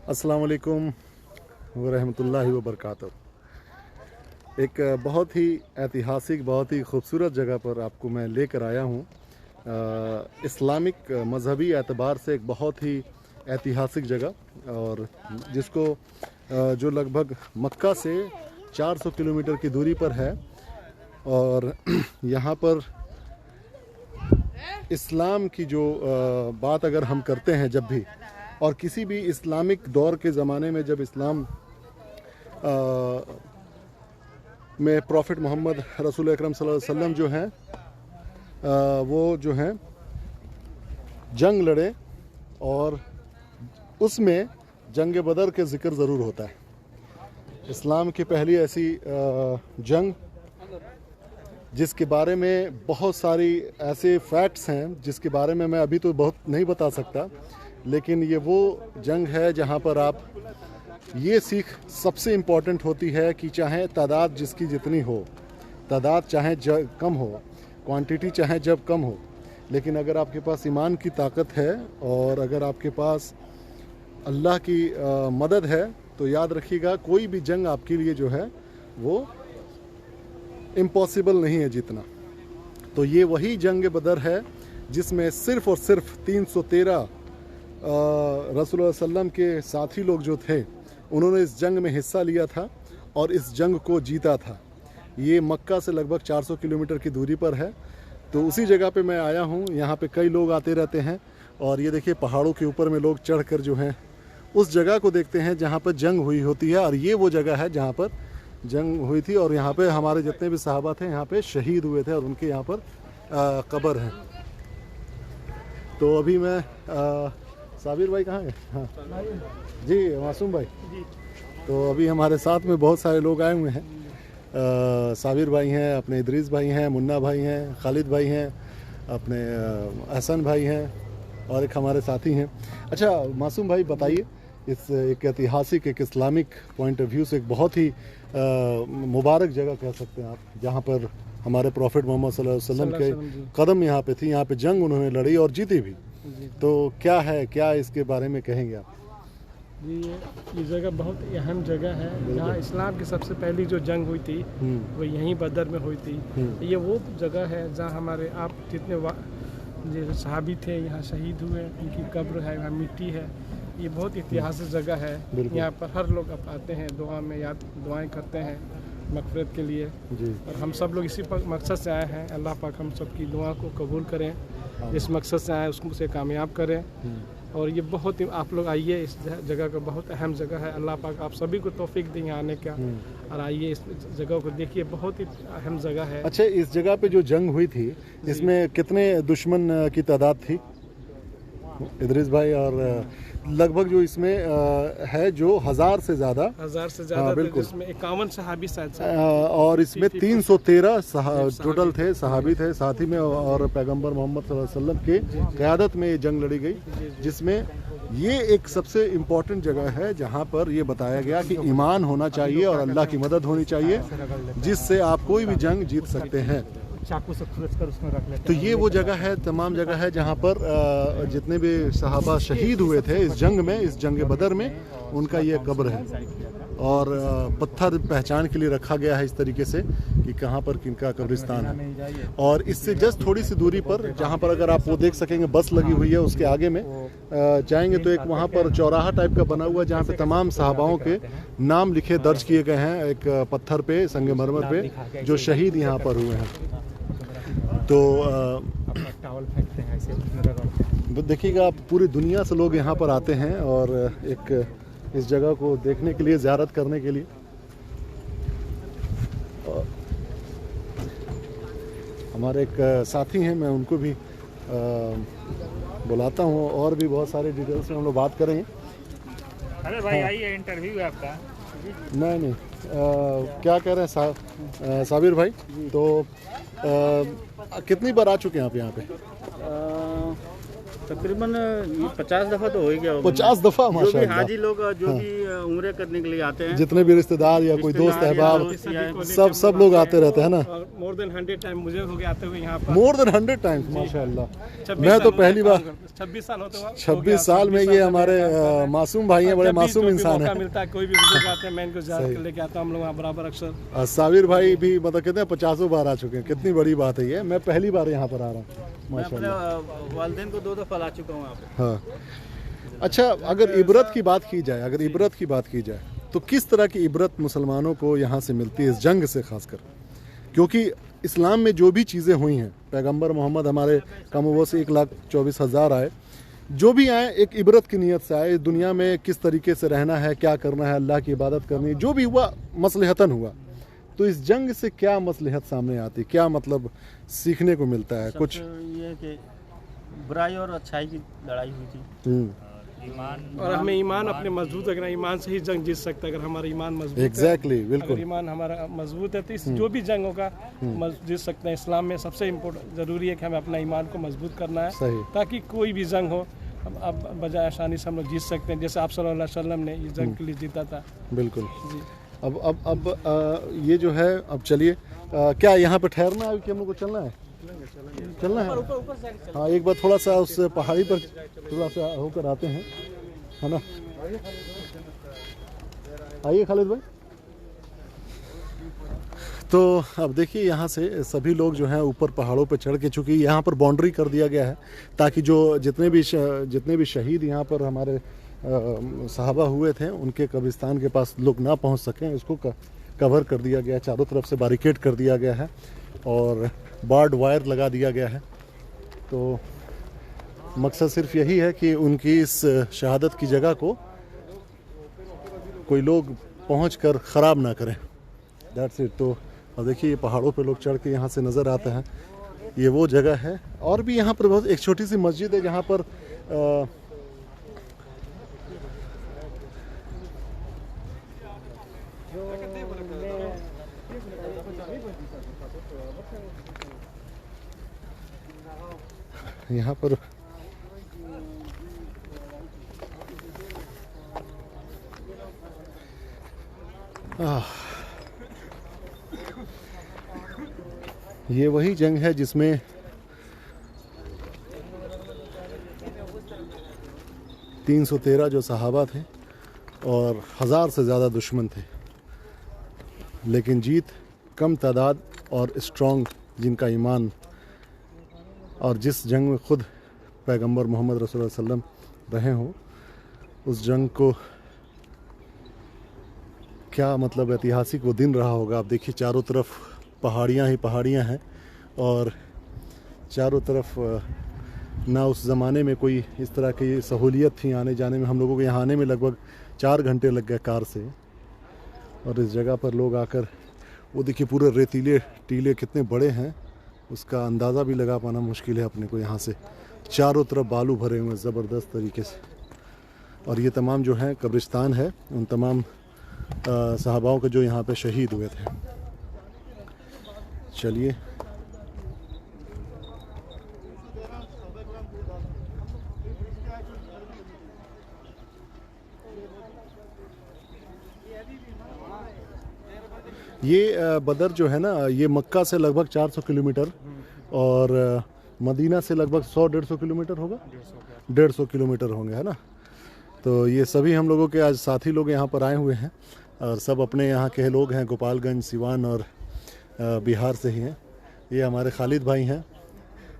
अस्सलाम वालेकुम वरहमतुल्लाहि वबरकातुहू। एक बहुत ही ऐतिहासिक, बहुत ही खूबसूरत जगह पर आपको मैं लेकर आया हूँ। इस्लामिक मजहबी एतबार से एक बहुत ही ऐतिहासिक जगह, और जिसको जो लगभग मक्का से 400 किलोमीटर की दूरी पर है। और यहाँ पर इस्लाम की जो बात अगर हम करते हैं जब भी, और किसी भी इस्लामिक दौर के ज़माने में जब इस्लाम में प्रॉफिट मोहम्मद रसूल अकरम सल्लल्लाहु अलैहि वसल्लम जो हैं वो जो हैं जंग लड़े, और उसमें जंग बदर के ज़िक्र ज़रूर होता है। इस्लाम की पहली ऐसी जंग जिसके बारे में बहुत सारी ऐसे फैक्ट्स हैं जिसके बारे में मैं अभी तो बहुत नहीं बता सकता, लेकिन ये वो जंग है जहाँ पर आप ये सीख सबसे इम्पॉर्टेंट होती है कि चाहे तादाद जिसकी जितनी हो, तादाद चाहे कम हो, क्वांटिटी चाहे जब कम हो, लेकिन अगर आपके पास ईमान की ताकत है और अगर आपके पास अल्लाह की मदद है तो याद रखिएगा कोई भी जंग आपके लिए जो है वो इम्पॉसिबल नहीं है जीतना। तो ये वही जंग बदर है जिसमें सिर्फ़ और सिर्फ 313 रसूलुल्लाह सल्लम के साथी लोग जो थे उन्होंने इस जंग में हिस्सा लिया था और इस जंग को जीता था। ये मक्का से लगभग 400 किलोमीटर की दूरी पर है। तो उसी जगह पे मैं आया हूँ। यहाँ पे कई लोग आते रहते हैं, और ये देखिए पहाड़ों के ऊपर में लोग चढ़कर जो हैं उस जगह को देखते हैं जहाँ पर जंग हुई होती है। और ये वो जगह है जहाँ पर जंग हुई थी, और यहाँ पे हमारे जितने भी सहाबा थे यहाँ पे शहीद हुए थे और उनके यहाँ पर कब्र है। तो अभी मैं साबिर भाई कहाँ है? हाँ जी, मासूम भाई जी। तो अभी हमारे साथ में बहुत सारे लोग आए हुए हैं। साबिर भाई हैं, अपने इदरीस भाई हैं, मुन्ना भाई हैं, खालिद भाई हैं, अपने हसन भाई हैं, और एक हमारे साथी हैं। अच्छा मासूम भाई बताइए, इस एक ऐतिहासिक, एक इस्लामिक पॉइंट ऑफ व्यू से एक बहुत ही मुबारक जगह कह सकते हैं आप, जहाँ पर हमारे प्रॉफिट मोहम्मद सल्लल्लाहु अलैहि वसल्लम के कदम यहाँ पे थी, यहाँ पे जंग उन्होंने लड़ी और जीती भी। तो क्या है, क्या इसके बारे में कहेंगे आप? जी, ये जगह बहुत अहम जगह है जहाँ इस्लाम की सबसे पहली जो जंग हुई थी वो यहीं बदर में हुई थी। ये वो जगह है जहाँ हमारे आप जितने जो सहाबी थे यहाँ शहीद हुए, उनकी कब्र है, यहाँ मिट्टी है। ये बहुत ऐतिहासिक जगह है। यहाँ पर हर लोग आते हैं, दुआ में याद दुआएं करते हैं मग़फ़िरत के लिए जी। और हम सब लोग इसी मकसद से आए हैं। अल्लाह पाक हम सब की दुआ को कबूल करें, जिस मकसद से आए उसको से कामयाब करें। और ये बहुत ही आप लोग आइए, इस जगह का बहुत अहम जगह है। अल्लाह पाक आप सभी को तौफीक देंगे आने का, और आइए इस जगह को देखिए, बहुत ही अहम जगह है। अच्छा, इस जगह पे जो जंग हुई थी इसमें कितने दुश्मन की तादाद थी इदरीस भाई? और लगभग जो इसमें है जो 1000 से ज़्यादा बिल्कुल, जिसमें 51 सहाबी शायद, और इसमें 313 टोटल थे, सहाबी थे साथ ही में, और पैगंबर मोहम्मद सल्लल्लाहु अलैहि वसल्लम के क़यादत में ये जंग लड़ी गई, जिसमें ये एक सबसे इम्पॉर्टेंट जगह है जहाँ पर ये बताया गया कि ईमान होना चाहिए और अल्लाह की मदद होनी चाहिए, जिससे आप कोई भी जंग जीत सकते हैं। चाकू से खुरच कर उसमें रख लेते तो ये वो जगह है, तमाम जगह है जहाँ पर जितने भी सहाबा शहीद हुए थे इस जंग में, इस जंग बदर में, उनका ये कब्र है। और पत्थर पहचान के लिए रखा गया है इस तरीके से कि कहाँ पर किनका कब्रिस्तान है। और इससे जस्ट थोड़ी सी दूरी पर, जहाँ पर अगर आप वो देख सकेंगे बस लगी हुई है, उसके आगे में जाएंगे तो एक वहाँ पर चौराहा टाइप का बना हुआ है जहाँ पे तमाम सहाबाओं के नाम लिखे दर्ज किए गए हैं एक पत्थर पे, संगमरमर पे, जो शहीद यहाँ पर हुए हैं। तो देखिएगा आप, पूरी दुनिया से लोग यहाँ पर आते हैं और एक इस जगह को देखने के लिए, ज़ियारत करने के लिए। हमारे एक साथी हैं, मैं उनको भी बुलाता हूँ, और भी बहुत सारे डिटेल्स में हम लोग बात करेंगे। अरे भाई आइए, इंटरव्यू है आपका। नहीं क्या कह रहे हैं साबिर भाई? तो कितनी बार आ चुके हैं आप यहाँ पे? तकरीबन 50 दफ़ा तो हो ही गया होगा। 50 दफ़ा जो भी माशाल्लाह। हाजी लोग जो भी उम्रे करने के लिए आते हैं, जितने भी रिश्तेदार या कोई दोस्त रिश्तेदार या अहबाब दोस्त या सब लोग आते रहते हैं ना। मोर देन 100 टाइम मुझे हो गया आते हुए यहाँ पर। मोर देन 100 टाइम्स माशाल्लाह। 26 मैं तो साल पहली बार 26 साल होते हुआ 26 साल में, ये हमारे मासूम भाई हैं, बड़े मासूम इंसान हैं। मिलता है कोई भी बुजुर्ग आते हैं मैं इनको ज़्यादा लेके आता हूँ, हम लोग वहाँ बराबर अक्सर। साबिर भाई भी मतलब कहते हैं 50 बार आ चुके हैं, कितनी बड़ी बात है ये। मैं पहली बार यहाँ पर आ रहा हूँ मैं अपने माशाल्लाह। वालिदैन को 2 दफ़ा ला चुका हूँ यहाँ पे। हाँ, अच्छा, अगर इबरत की बात की जाए, अगर इबरत की बात की जाए तो किस तरह की इबरत मुसलमानों को यहाँ से मिलती है इस जंग से खासकर? क्योंकि इस्लाम में जो भी चीज़ें हुई हैं, पैगंबर मोहम्मद हमारे कम से 1,24,000 आए, जो भी आए एक इबरत की नीयत से आए। इस दुनिया में किस तरीके से रहना है, क्या करना है, अल्लाह की इबादत करनी है, जो भी हुआ मसलहतन हुआ। तो इस जंग से क्या मसलहत सामने आती, क्या मतलब सीखने को मिलता है कुछ? ये है कि बुराई और अच्छाई की लड़ाई हुई थी। ईमान और हमें ईमान अपने मजबूत रखना, ईमान से ही जंग जीत सकता है। अगर हमारा ईमान मजबूत एग्जैक्टली, है, बिल्कुल। अगर ईमान हमारा मजबूत है तो इस जो भी जंग होगा जीत सकते हैं। इस्लाम में सबसे इम्पोर्टेंट ज़रूरी है कि हमें अपना ईमान को मजबूत करना है, सही। ताकि कोई भी जंग हो अब बजाय आसानी से हम लोग जीत सकते हैं, जैसे आप सल्लल्लाहु अलैहि वसल्लम ने इस जंग के लिए जीता था। बिल्कुल। जी। अब ये जो है, अब चलिए, क्या यहाँ पे ठहरना है कि हम लोग को चलना है? चलना है। हाँ, एक बार थोड़ा सा उस पहाड़ी पर थोड़ा सा होकर आते हैं, है ना? आइए खालिद भाई। तो अब देखिए, यहाँ से सभी लोग जो हैं ऊपर पहाड़ों पर चढ़ के, चूँकि यहाँ पर बाउंड्री कर दिया गया है ताकि जो जितने भी शहीद यहाँ पर हमारे सहाबा हुए थे उनके कब्रिस्तान के पास लोग ना पहुँच सकें, इसको कवर कर दिया गया है। चारों तरफ से बैरिकेड कर दिया गया है और बार्ड वायर लगा दिया गया है। तो मकसद सिर्फ यही है कि उनकी इस शहादत की जगह को कोई लोग पहुंचकर ख़राब ना करें। That's it. तो अब देखिए, ये पहाड़ों पे लोग चढ़ के यहाँ से नज़र आते हैं, ये वो जगह है। और भी यहाँ पर बहुत एक छोटी सी मस्जिद है जहाँ पर यहाँ पर ये वही जंग है जिसमें 313 जो सहाबा थे और 1000 से ज़्यादा दुश्मन थे, लेकिन जीत कम तादाद और स्ट्रॉन्ग जिनका ईमान, और जिस जंग में ख़ुद पैगंबर मोहम्मद रसूलुल्लाह सल्लम रहे हों, उस जंग को क्या मतलब ऐतिहासिक वो दिन रहा होगा। आप देखिए, चारों तरफ पहाड़ियाँ ही पहाड़ियाँ हैं और चारों तरफ ना उस ज़माने में कोई इस तरह की सहूलियत थी आने जाने में। हम लोगों को यहाँ आने में लगभग 4 घंटे लग गए कार से, और इस जगह पर लोग आकर, वो देखिए पूरे रेतीले टीले कितने बड़े हैं, उसका अंदाज़ा भी लगा पाना मुश्किल है अपने को। यहाँ से चारों तरफ बालू भरे हुए हैं ज़बरदस्त तरीके से। और ये तमाम जो हैं कब्रिस्तान है उन तमाम सहाबाओं के जो यहाँ पे शहीद हुए थे। चलिए, ये बदर जो है ना, ये मक्का से लगभग 400 किलोमीटर और मदीना से लगभग 100-150 किलोमीटर होगा, 150 किलोमीटर होंगे, है ना? तो ये सभी हम लोगों के आज साथी लोग यहाँ पर आए हुए हैं और सब अपने यहाँ के लोग हैं, गोपालगंज, सिवान और बिहार से ही हैं। ये हमारे खालिद भाई हैं।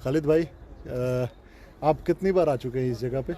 खालिद भाई, आप कितनी बार आ चुके हैं इस जगह पे?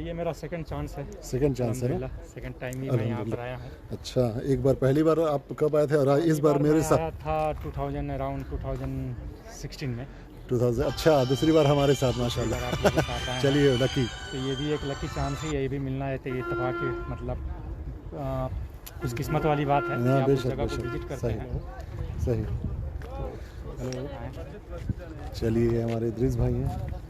ये मेरा सेकंड चांस है। सेकंड चांस है ना? सेकंड टाइम ही मैं यहाँ पर आया हूँ। अच्छा, एक बार पहली बार आप कब आए थे और इस बार मेरे साथ? आया था 2016 में। 2000। अच्छा, दूसरी बार हमारे साथ, माशाल्लाह। आप लोगों के साथ आए हैं। चलिए, लकी। तो ये भी एक लकी चांस है, ये भी मिलना है, तो ये इत्तेफाक की मतलब कुछ किस्मत वाली बात है कि आप उस जगह को विजिट करते हैं। सही। चलिए, ये हमारे इद्रिस भाई हैं।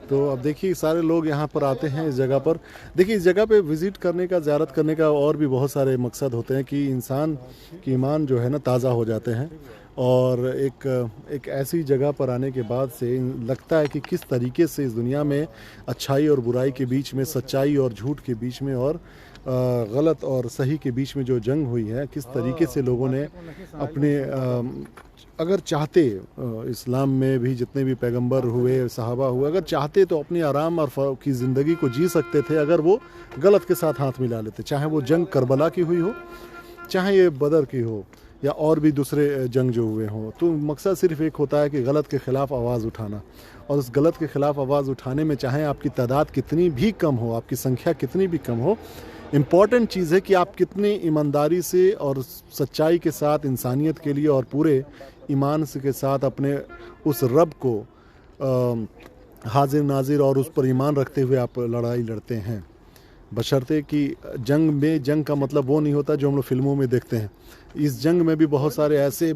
तो अब देखिए, सारे लोग यहाँ पर आते हैं इस जगह पर। देखिए, इस जगह पे विज़िट करने का, ज़ियारत करने का और भी बहुत सारे मकसद होते हैं कि इंसान की ईमान जो है ना ताज़ा हो जाते हैं और एक ऐसी जगह पर आने के बाद से लगता है कि किस तरीके से इस दुनिया में अच्छाई और बुराई के बीच में, सच्चाई और झूठ के बीच में और गलत और सही के बीच में जो जंग हुई है, किस तरीके से लोगों ने अपने अगर चाहते इस्लाम में भी जितने भी पैगंबर हुए, सहाबा हुए, अगर चाहते तो अपनी आराम और की ज़िंदगी को जी सकते थे अगर वो गलत के साथ हाथ मिला लेते। चाहे वो जंग करबला की हुई हो, चाहे ये बदर की हो, या और भी दूसरे जंग जो हुए हों। तो मकसद सिर्फ एक होता है कि गलत के ख़िलाफ़ आवाज़ उठाना, और उस गलत के ख़िलाफ़ आवाज़ उठाने में चाहे आपकी तादाद कितनी भी कम हो, आपकी संख्या कितनी भी कम हो, इम्पॉर्टेंट चीज़ है कि आप कितनी ईमानदारी से और सच्चाई के साथ इंसानियत के लिए और पूरे ईमान के साथ अपने उस रब को हाजिर नाजिर और उस पर ईमान रखते हुए आप लड़ाई लड़ते हैं। बशर्ते कि जंग का मतलब वो नहीं होता जो हम लोग फिल्मों में देखते हैं। इस जंग में भी बहुत सारे ऐसे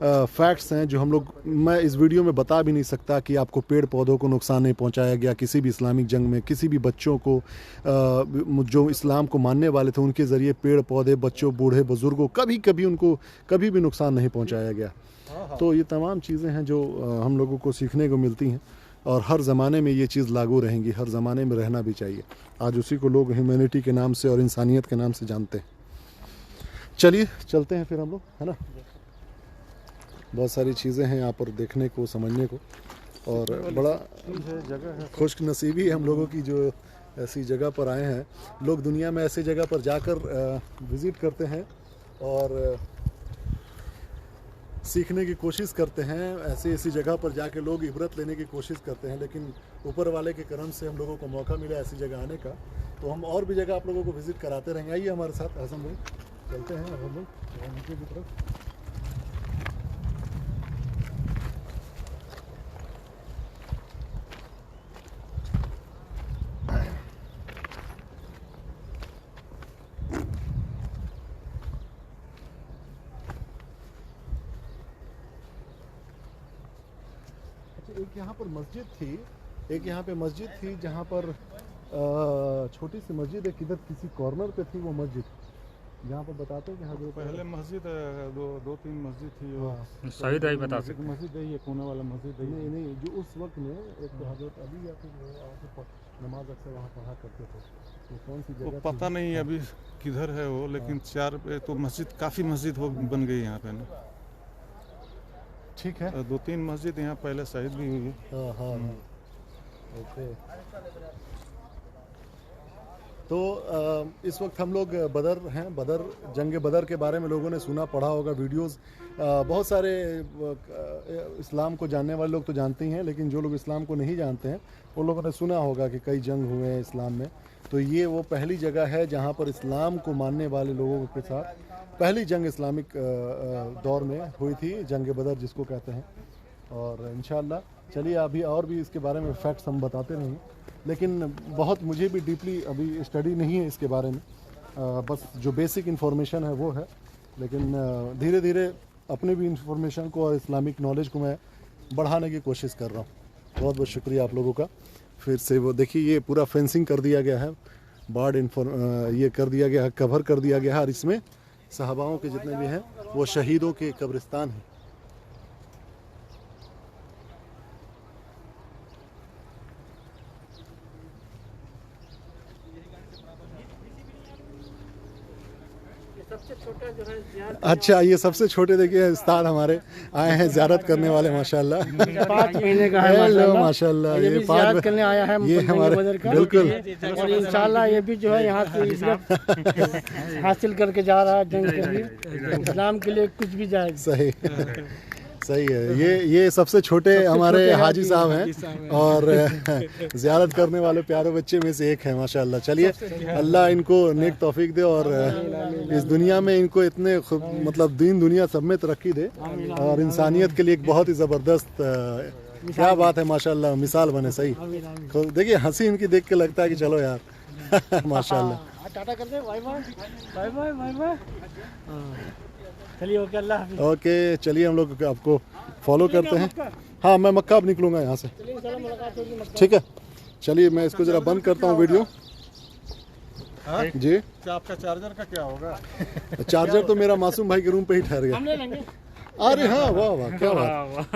फैक्ट्स हैं जो मैं इस वीडियो में बता भी नहीं सकता कि आपको पेड़ पौधों को नुकसान नहीं पहुंचाया गया किसी भी इस्लामिक जंग में, किसी भी बच्चों को जो इस्लाम को मानने वाले थे उनके ज़रिए पेड़ पौधे, बच्चों, बूढ़े बुज़ुर्गों उनको कभी भी नुकसान नहीं पहुँचाया गया। तो ये तमाम चीज़ें हैं जो हम लोगों को सीखने को मिलती हैं, और हर ज़माने में ये चीज़ लागू रहेंगी, हर ज़माने में रहना भी चाहिए। आज उसी को लोग ह्यूमैनिटी के नाम से और इंसानियत के नाम से जानते हैं। चलिए चलते हैं फिर हम लोग, है ना। बहुत सारी चीज़ें हैं यहाँ पर देखने को, समझने को, और बड़ा जगह है, खुश नसीबी है हम लोगों की जो ऐसी जगह पर आए हैं। लोग दुनिया में ऐसी जगह पर जाकर विज़िट करते हैं और सीखने की कोशिश करते हैं। ऐसी जगह पर जाके लोग इबरत लेने की कोशिश करते हैं, लेकिन ऊपर वाले के करम से हम लोगों को मौका मिला ऐसी जगह आने का, तो हम और भी जगह आप लोगों को विज़िट कराते रहेंगे। आइए हमारे साथ, ऐसा हम लोग चलते हैं अब हम लोग नीचे की तरफ। एक यहाँ पर मस्जिद थी, जहाँ पर छोटी सी मस्जिद है, किधर किसी कॉर्नर पे थी वो मस्जिद, जहाँ पर बताते हैं कि हाँ जो पहले मस्जिद दो तीन मस्जिद थी। शायद ही बता सकते हैं। मस्जिद है ये कोने वाला मस्जिद है। नहीं, जो उस वक्त में एक हजरत अली या फिर नमाज अक्सर वहाँ पढ़ा करते थे, तो कौन सी जगह पता नहीं अभी किधर है वो, लेकिन चार पे तो मस्जिद, काफ़ी मस्जिद बन गई यहाँ पे ना। ठीक है, दो तीन मस्जिद यहाँ पहले शहीद भी हुई है। हाँ। ओके, तो इस वक्त हम लोग जंग बदर के बारे में लोगों ने सुना, पढ़ा होगा, वीडियोस बहुत सारे इस्लाम को जानने वाले लोग तो जानते ही हैं, लेकिन जो लोग इस्लाम को नहीं जानते हैं वो लोगों ने सुना होगा कि कई जंग हुए हैं इस्लाम में। तो ये वो पहली जगह है जहाँ पर इस्लाम को मानने वाले लोगों के साथ पहली जंग इस्लामिक दौर में हुई थी, जंग बदर जिसको कहते हैं। और इंशाअल्लाह चलिए अभी और भी इसके बारे में फैक्ट्स हम बताते रहेंगे, लेकिन बहुत मुझे भी डीपली अभी स्टडी नहीं है इसके बारे में, बस जो बेसिक इन्फॉर्मेशन है वो है, लेकिन धीरे धीरे अपने भी इन्फॉर्मेशन को और इस्लामिक नॉलेज को मैं बढ़ाने की कोशिश कर रहा हूँ। बहुत बहुत शुक्रिया आप लोगों का। फिर से वो देखिए, ये पूरा फेंसिंग कर दिया गया है, ये कर दिया गया है, कवर कर दिया गया है, और इसमें सहाबाओं के जितने भी हैं वो शहीदों के कब्रिस्तान हैं। अच्छा, ये सबसे छोटे देखिए उस्ताद हमारे आए हैं ज़ियारत करने वाले, माशाल्लाह 5 महीने का है माशाल्लाह। ये भी ज़ियारत करने आया है, ये हमारे बिल्कुल, और इंशाल्लाह ये भी जो है यहाँ से इज़्ज़त हासिल करके जा रहा है जंग के लिए, इस्लाम के लिए कुछ भी जाए। सही है। ये सबसे छोटे हमारे हाजी साहब हैं और ज़ियारत करने वाले प्यारे बच्चे में से एक है माशाल्लाह। चलिए अल्लाह इनको नेक तौफीक दे और इस दुनिया में इनको इतने मतलब दीन दुनिया सब में तरक्की दे, और इंसानियत के लिए एक बहुत ही ज़बरदस्त क्या बात है माशाल्लाह, मिसाल बने। सही देखिए, हंसी इनकी देख के लगता है कि चलो यार माशाल्लाह। टाटा कर दे, बाय बाय। चलिए ओके, अल्लाह हाफिज़। ओके, चलिए हम लोग आपको फॉलो करते हैं। हाँ, मैं मक्का अब निकलूँगा यहाँ से, ठीक है। चलिए मैं इसको ज़रा बंद करता हूँ वीडियो। जी, क्या आपका चार्जर का क्या होगा? चार्जर तो मेरा मासूम भाई के रूम पे ही ठहर गया। अरे हाँ, वाह वाह, क्या बात।